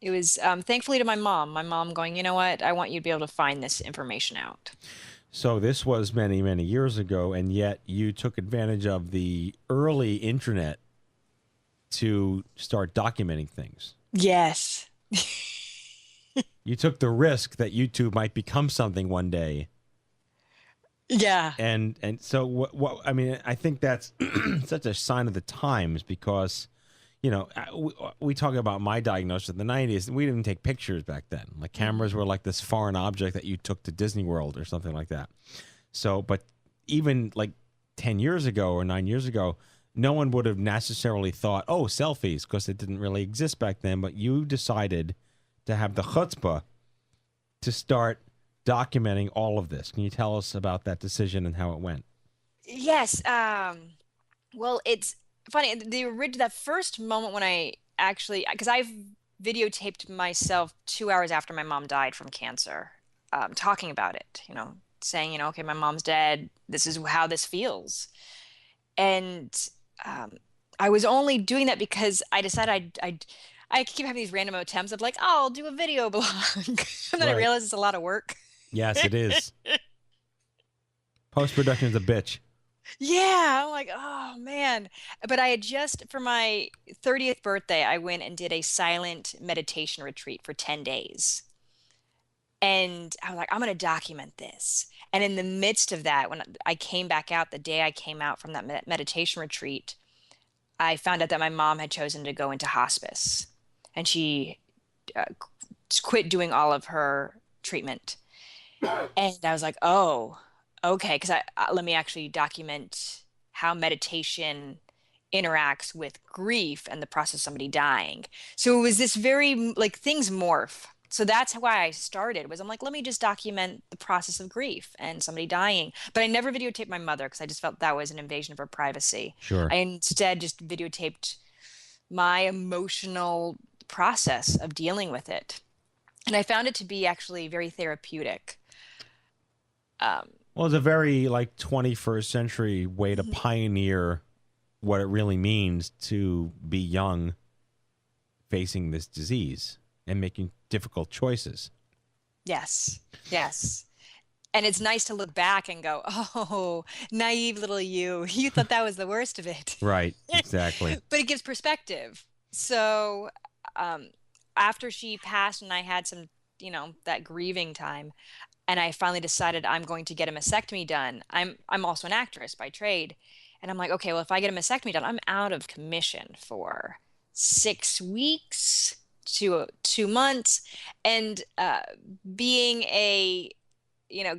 it was thankfully to my mom going, you know what, I want you to be able to find this information out. So this was many, many years ago, and yet you took advantage of the early internet to start documenting things. Yes. You took the risk that YouTube might become something one day. Yeah. And so what I mean, I think that's such a sign of the times because, we talk about my diagnosis in the 90s. We didn't take pictures back then. Like cameras were like this foreign object that you took to Disney World or something like that. So, but even like 10 years ago or 9 years ago, no one would have necessarily thought, oh, selfies, because it didn't really exist back then. But you decided to have the chutzpah to start documenting all of this. Can you tell us about that decision and how it went? Yes. Well, it's funny. That first moment when I actually, because I've videotaped myself 2 hours after my mom died from cancer, talking about it, saying, okay, my mom's dead. This is how this feels. And I was only doing that because I decided I keep having these random attempts of like, oh, I'll do a video blog. And then I realized it's a lot of work. Yes, it is. Post-production is a bitch. Yeah, I'm like, oh man. But I had just, for my 30th birthday, I went and did a silent meditation retreat for 10 days. And I was like, I'm going to document this. And in the midst of that, when I came back out, the day I came out from that meditation retreat, I found out that my mom had chosen to go into hospice. And she quit doing all of her treatment. And I was like, oh, okay, because let me actually document how meditation interacts with grief and the process of somebody dying. So it was this very, like, things morph. So that's why I started, was I'm like, let me just document the process of grief and somebody dying. But I never videotaped my mother because I just felt that was an invasion of her privacy. Sure. I instead just videotaped my emotional process of dealing with it. And I found it to be actually very therapeutic. Well, it's a very 21st century way to pioneer what it really means to be young facing this disease and making difficult choices. Yes. And it's nice to look back and go, oh, naive little you. You thought that was the worst of it. Right, exactly. But it gives perspective. So after she passed and I had some, that grieving time, and I finally decided I'm going to get a mastectomy done. I'm also an actress by trade. And I'm like, okay, well, if I get a mastectomy done, I'm out of commission for 6 weeks to 2 months. And being a,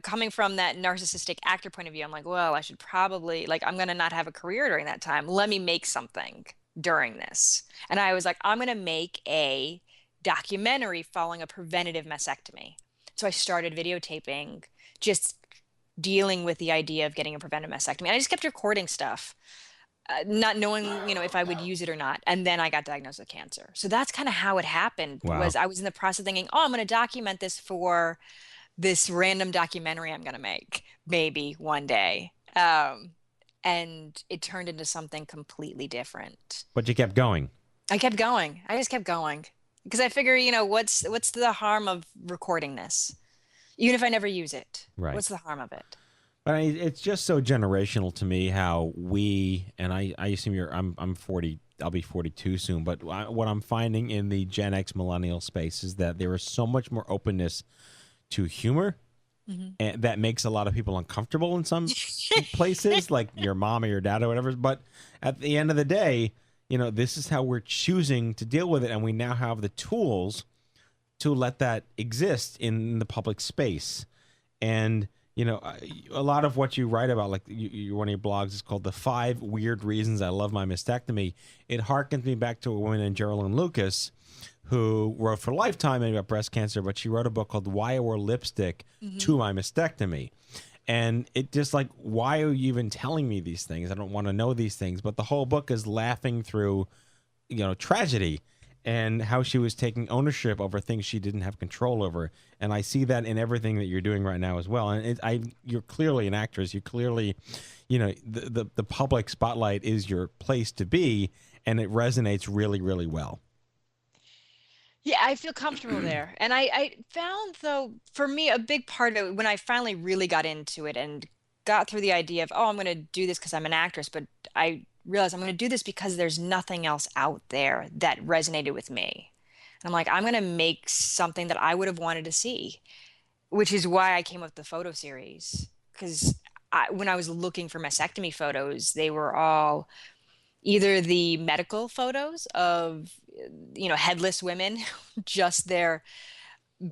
coming from that narcissistic actor point of view, I'm like, well, I should probably, like, I'm going to not have a career during that time. Let me make something during this. And I was like, I'm going to make a documentary following a preventative mastectomy. So I started videotaping, just dealing with the idea of getting a preventive mastectomy. And I just kept recording stuff, not knowing, if I would use it or not. And then I got diagnosed with cancer. So that's kind of how it happened. Wow. Was I was in the process of thinking, oh, I'm going to document this for this random documentary I'm going to make maybe one day. And it turned into something completely different. But you kept going. I kept going. I just kept going because I figure, what's the harm of recording this? Even if I never use it, Right. What's the harm of it? But it's just so generational to me how and I assume I'm 40, I'll be 42 soon, but what I'm finding in the Gen X millennial space is that there is so much more openness to humor, and that makes a lot of people uncomfortable in some places, like your mom or your dad or whatever. But at the end of the day, this is how we're choosing to deal with it, and we now have the tools to let that exist in the public space. And a lot of what you write about, like one of your blogs is called "The 5 Weird Reasons I Love My Mastectomy." It harkens me back to a woman named Geraldine Lucas, who wrote for Lifetime about breast cancer, but she wrote a book called "Why I Wore Lipstick to My Mastectomy." And it just like, why are you even telling me these things? I don't want to know these things. But the whole book is laughing through, tragedy and how she was taking ownership over things she didn't have control over. And I see that in everything that you're doing right now as well. And you're clearly an actress. You clearly, the public spotlight is your place to be, and it resonates really, really well. Yeah, I feel comfortable there. And I found, though, for me, a big part of it, when I finally really got into it and got through the idea of, oh, I'm going to do this because I'm an actress, but I realized I'm going to do this because there's nothing else out there that resonated with me. And I'm like, I'm going to make something that I would have wanted to see, which is why I came up with the photo series. Because when I was looking for mastectomy photos, they were all either the medical photos of, headless women, just their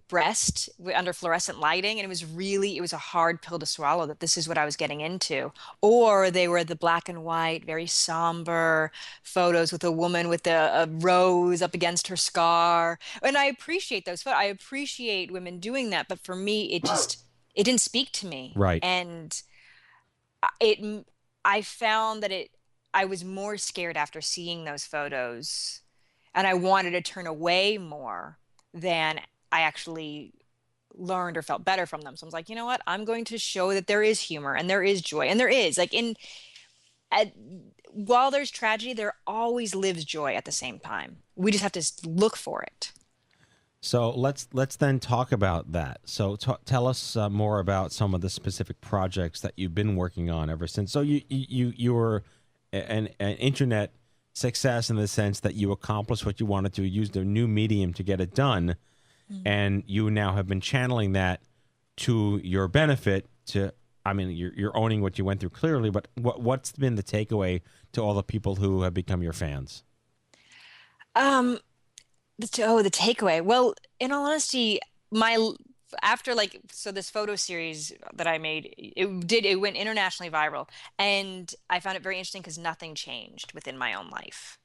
breast under fluorescent lighting. And it was a hard pill to swallow that this is what I was getting into. Or they were the black and white, very somber photos with a woman with a rose up against her scar. And I appreciate those photos. I appreciate women doing that. But for me, it didn't speak to me. Right. And I found that I was more scared after seeing those photos, and I wanted to turn away more than I actually learned or felt better from them. So I was like, you know what? I'm going to show that there is humor and there is joy, and there is while there's tragedy, there always lives joy at the same time. We just have to look for it. So let's then talk about that. So tell us more about some of the specific projects that you've been working on ever since. So you were an internet success in the sense that you accomplished what you wanted to, used a new medium to get it done, and you now have been channeling that to your benefit. You're owning what you went through clearly, but what's been the takeaway to all the people who have become your fans? The takeaway. Well, in all honesty, this photo series that I made, it went internationally viral, and I found it very interesting because nothing changed within my own life.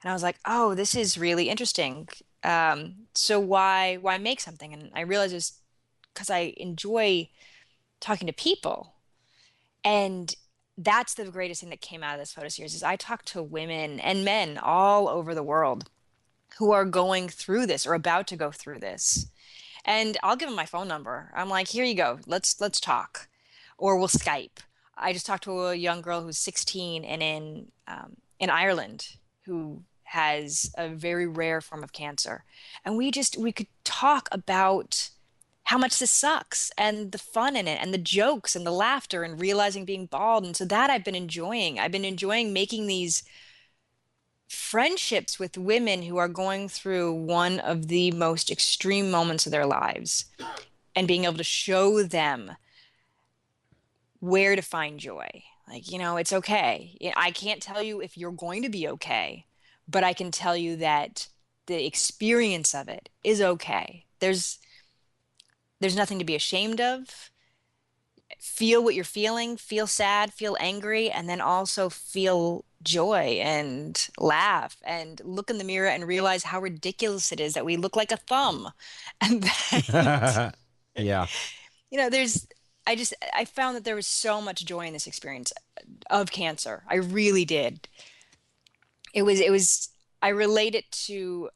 And I was like, oh, this is really interesting. So why make something? And I realized it's because I enjoy talking to people. And that's the greatest thing that came out of this photo series is I talked to women and men all over the world who are going through this or about to go through this. And I'll give them my phone number. I'm like, here you go. Let's talk. Or we'll Skype. I just talked to a young girl who's 16 and in Ireland who has a very rare form of cancer. And we could talk about how much this sucks and the fun in it and the jokes and the laughter and realizing being bald. And so that I've been enjoying. I've been enjoying making these friendships with women who are going through one of the most extreme moments of their lives and being able to show them where to find joy. Like, it's okay. I can't tell you if you're going to be okay, but I can tell you that the experience of it is okay. There's nothing to be ashamed of. Feel what you're feeling, feel sad, feel angry, and then also feel joy and laugh and look in the mirror and realize how ridiculous it is that we look like a thumb. And that, yeah. I found that there was so much joy in this experience of cancer. I really did. I relate it to,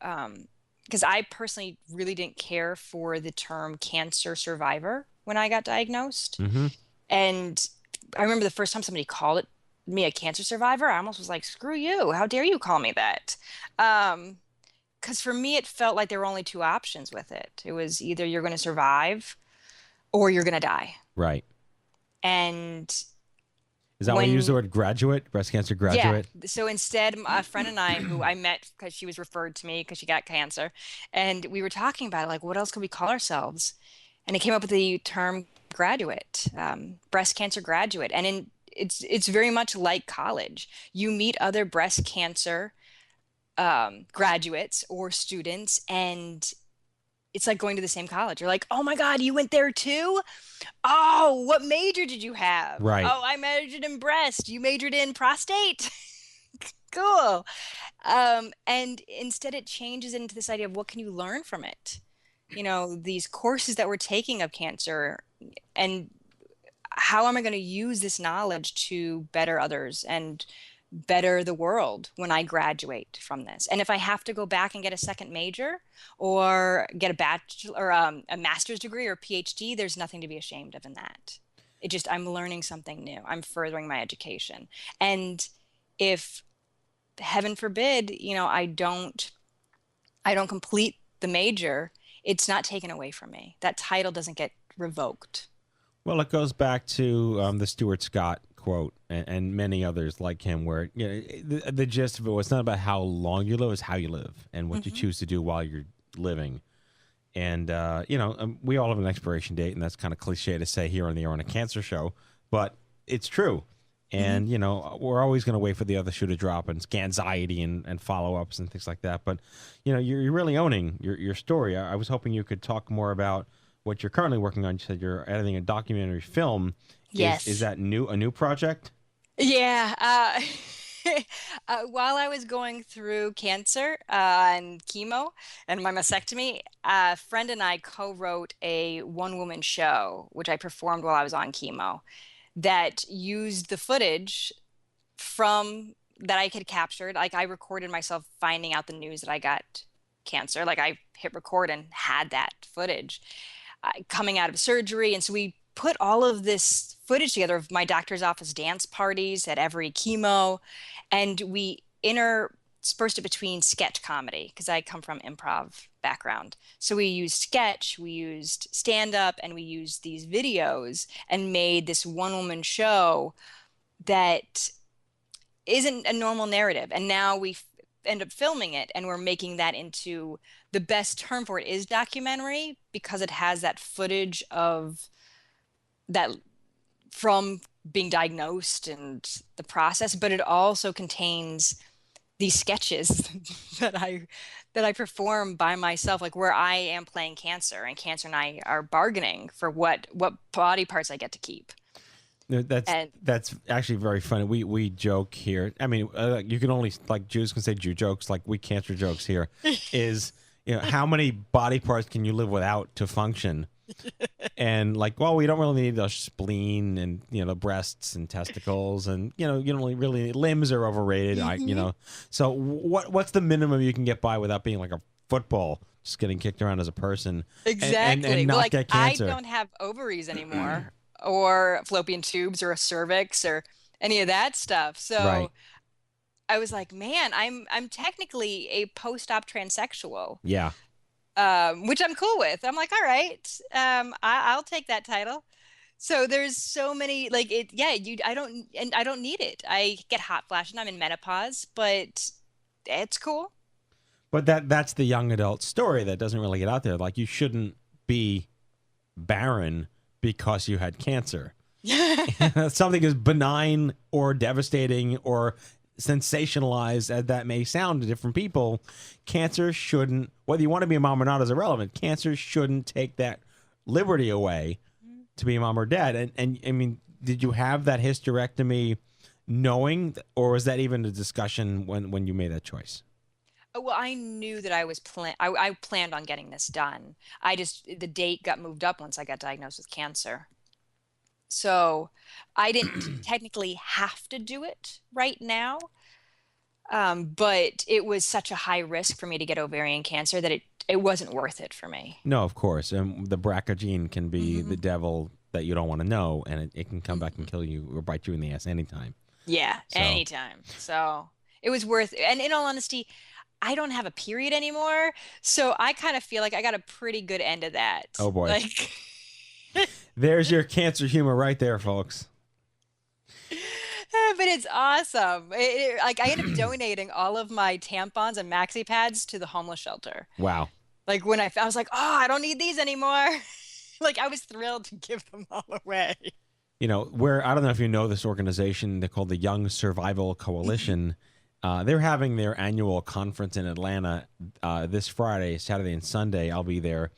because I personally really didn't care for the term cancer survivor when I got diagnosed. Mm-hmm. And I remember the first time somebody called me a cancer survivor, I almost was like, screw you. How dare you call me that? Because for me, it felt like there were only two options with it. It was either you're going to survive or you're going to die. Right. And is that why you use the word graduate, breast cancer graduate? Yeah. So instead, a friend and I, who I met because she was referred to me because she got cancer, and we were talking about it, like, what else could we call ourselves? And it came up with the term graduate, breast cancer graduate. And it's very much like college. You meet other breast cancer graduates or students, and it's like going to the same college. You're like, oh my God, you went there too? Oh, what major did you have? Right. Oh, I majored in breast. You majored in prostate? Cool. And instead it changes into this idea of what can you learn from it? These courses that we're taking of cancer, and how am I going to use this knowledge to better others and better the world when I graduate from this? And if I have to go back and get a second major or get a bachelor or a master's degree or PhD, there's nothing to be ashamed of in that. I'm learning something new. I'm furthering my education. And if, heaven forbid, I don't complete the major, it's not taken away from me. That title doesn't get revoked. Well, it goes back to the Stuart Scott quote and many others like him, where the gist of it was not about how long you live, it's how you live and what you choose to do while you're living. And we all have an expiration date, and that's kind of cliche to say here on the Air on a Cancer Show, but it's true. And we're always going to wait for the other shoe to drop, and anxiety and follow-ups and things like that. But you're really owning your story. I was hoping you could talk more about what you're currently working on. You said you're editing a documentary film. Yes. Is that a new project? Yeah. While I was going through cancer and chemo and my mastectomy, a friend and I co-wrote a one-woman show, which I performed while I was on chemo, that used the footage from that I had captured. Like, I recorded myself finding out the news that I got cancer. Like, I hit record and had that footage coming out of surgery. And so we put all of this footage together of my doctor's office dance parties at every chemo, and we interspersed it between sketch comedy, because I come from improv background. So we used sketch, we used stand-up, and we used these videos and made this one-woman show that isn't a normal narrative. And now we end up filming it, and we're making that into, the best term for it is documentary, because it has that footage of that from being diagnosed and the process, but it also contains these sketches that I perform by myself, like where I am playing cancer, and cancer and I are bargaining for what body parts I get to keep. That's actually very funny. We joke here. I mean, you can only, like, Jews can say Jew jokes, like we cancer jokes here. Is how many body parts can you live without to function? And like, well, we don't really need a spleen and breasts and testicles, and you don't really, limbs are overrated. So what's the minimum you can get by without being like a football, just getting kicked around as a person? Exactly. And not get cancer. I don't have ovaries anymore, or fallopian tubes, or a cervix, or any of that stuff. So right. I was like, man, I'm technically a post-op transsexual. Yeah. Which I'm cool with. I'm like, all right, I'll take that title. So there's so many, like, it. Yeah, I don't need it. I get hot flashes. I'm in menopause, but it's cool. But that's the young adult story that doesn't really get out there. Like, you shouldn't be barren because you had cancer. something as benign or devastating or sensationalized as that may sound to different people, cancer shouldn't, whether you want to be a mom or not is irrelevant. Cancer shouldn't take that liberty away to be a mom or dad. And I mean, did you have that hysterectomy knowing, or was that even a discussion when you made that choice? Well, I knew that I planned on getting this done. The date got moved up once I got diagnosed with cancer. So I didn't technically have to do it right now. But it was such a high risk for me to get ovarian cancer that it wasn't worth it for me. No, of course. And the BRCA gene can be the devil that you don't want to know, and it can come back and kill you or bite you in the ass anytime. Yeah, anytime. So it was worth it. And in all honesty, I don't have a period anymore. So I kind of feel like I got a pretty good end of that. Oh, boy. Like, there's your cancer humor right there, folks. but it's awesome. Like I ended up donating all of my tampons and maxi pads to the homeless shelter. Wow. Like when I was like, oh, I don't need these anymore. Like I was thrilled to give them all away. You know, I don't know if you know this organization, they're called the Young Survival Coalition. They're having their annual conference in Atlanta this Friday, Saturday, and Sunday. I'll be there.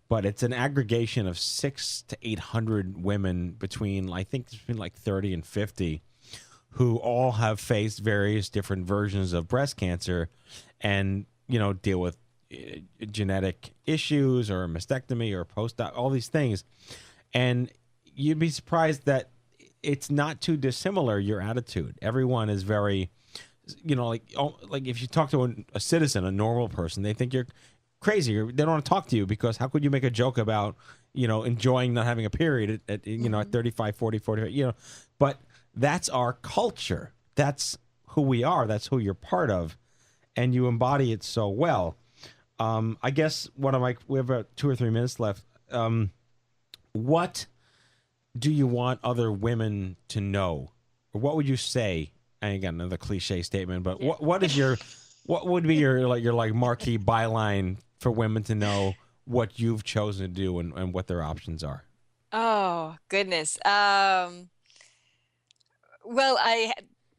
But it's an aggregation of 600 to 800 women between like 30 and 50 who all have faced various different versions of breast cancer and, you know, deal with genetic issues or mastectomy or post-op, all these things. And you'd be surprised that it's not too dissimilar, your attitude. Everyone is very, you know, like if you talk to a citizen, a normal person, they think you're crazy. They don't want to talk to you because how could you make a joke about, you know, enjoying not having a period at you know, at 35, 40, 45, you know. But that's our culture. That's who we are. That's who you're part of. And you embody it so well. I guess we have about 2 or 3 minutes left. What do you want other women to know? Or what would you say? And again, another cliche statement, but what would be your marquee byline for women to know what you've chosen to do and what their options are? Oh, goodness. Well,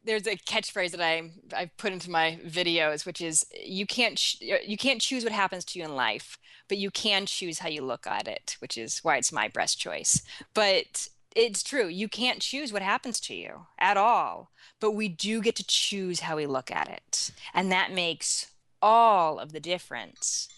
there's a catchphrase that I put into my videos, which is you can't choose what happens to you in life, but you can choose how you look at it, which is why it's my breast choice. But it's true. You can't choose what happens to you at all, but we do get to choose how we look at it. And that makes all of the difference.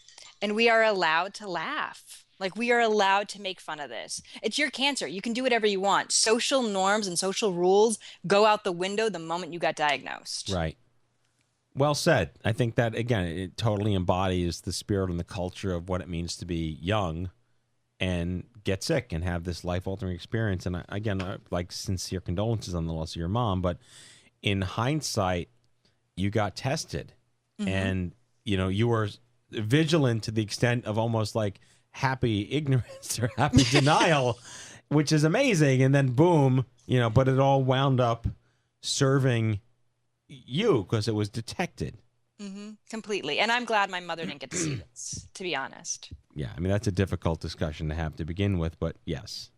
And we are allowed to laugh. Like we are allowed to make fun of this. It's your cancer. You can do whatever you want. Social norms and social rules go out the window the moment you got diagnosed. Right. Well said. I think that, again, it totally embodies the spirit and the culture of what it means to be young and get sick and have this life-altering experience. And again, like sincere condolences on the loss of your mom. But in hindsight, you got tested. Mm-hmm. And, you know, you were vigilant to the extent of almost like happy ignorance or happy denial, which is amazing. And then boom, you know, but it all wound up serving you because it was detected. Mm-hmm. Completely. And I'm glad my mother didn't get to see this, to be honest. Yeah, I mean, that's a difficult discussion to have to begin with, but yes.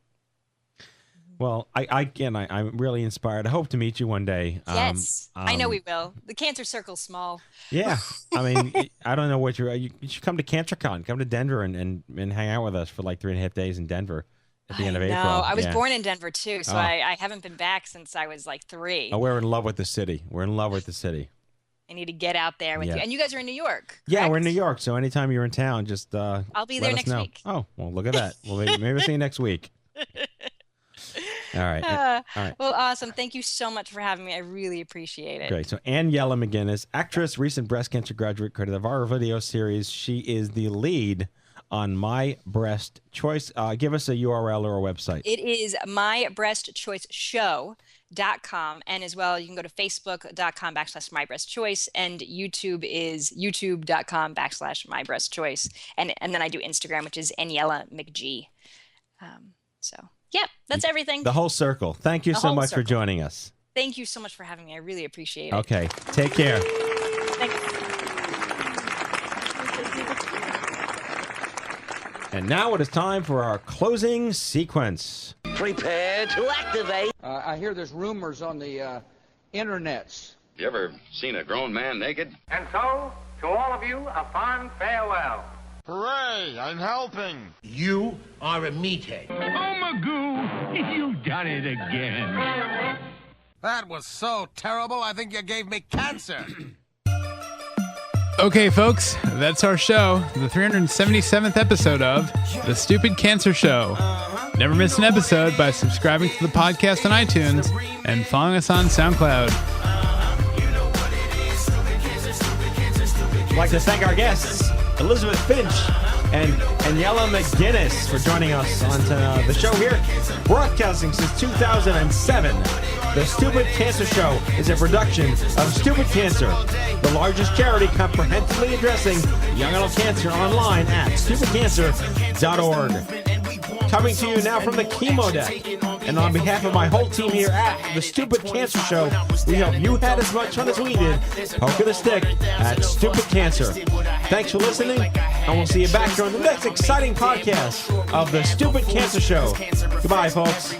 Well, I'm really inspired. I hope to meet you one day. Yes, I know we will. The cancer circle's small. Yeah, I mean, I don't know what you should come to CancerCon. Come to Denver and hang out with us for like 3.5 days in Denver at the end of April. No, I was born in Denver too, so I haven't been back since I was like 3. Oh, we're in love with the city. We're in love with the city. I need to get out there with you. And you guys are in New York, correct? Yeah, we're in New York. So anytime you're in town, just I'll be there next week. Oh, well, look at that. Well, maybe we'll see you next week. All right. All right. Well, awesome. Thank you so much for having me. I really appreciate it. Great. So Aniela McGuinness, actress, recent breast cancer graduate, creator of our video series. She is the lead on My Breast Choice. Give us a URL or a website. It is mybreastchoiceshow.com. And as well, you can go to facebook.com/mybreastchoice. And YouTube is youtube.com/mybreastchoice. And then I do Instagram, which is Aniela McG. Yeah, that's everything. The whole circle. Thank you so much for joining us. Thank you so much for having me. I really appreciate it. Okay. Take care. Thanks. And now it is time for our closing sequence. Prepare to activate. I hear there's rumors on the internets. You ever seen a grown man naked? And so, to all of you, a fond farewell. Hooray! I'm helping. You are a meathead. Oh, Magoo, you've done it again. That was so terrible, I think you gave me cancer. Okay, folks, that's our show, the 377th episode of The Stupid Cancer Show. Never miss an episode by subscribing to the podcast on iTunes and following us on SoundCloud. I'd like to thank our guests, Elisabeth Finch and Aniela McGuinness, for joining us on the show here. Broadcasting since 2007, The Stupid Cancer Show is a production of Stupid Cancer, the largest charity comprehensively addressing young adult cancer, online at stupidcancer.org. Coming to you now from the chemo deck. And on behalf of my whole team here at The Stupid Cancer Show, we hope you had as much fun as we did poking the stick at Stupid Cancer. Thanks for listening, and we'll see you back here on the next exciting podcast of The Stupid Cancer Show. Goodbye, folks.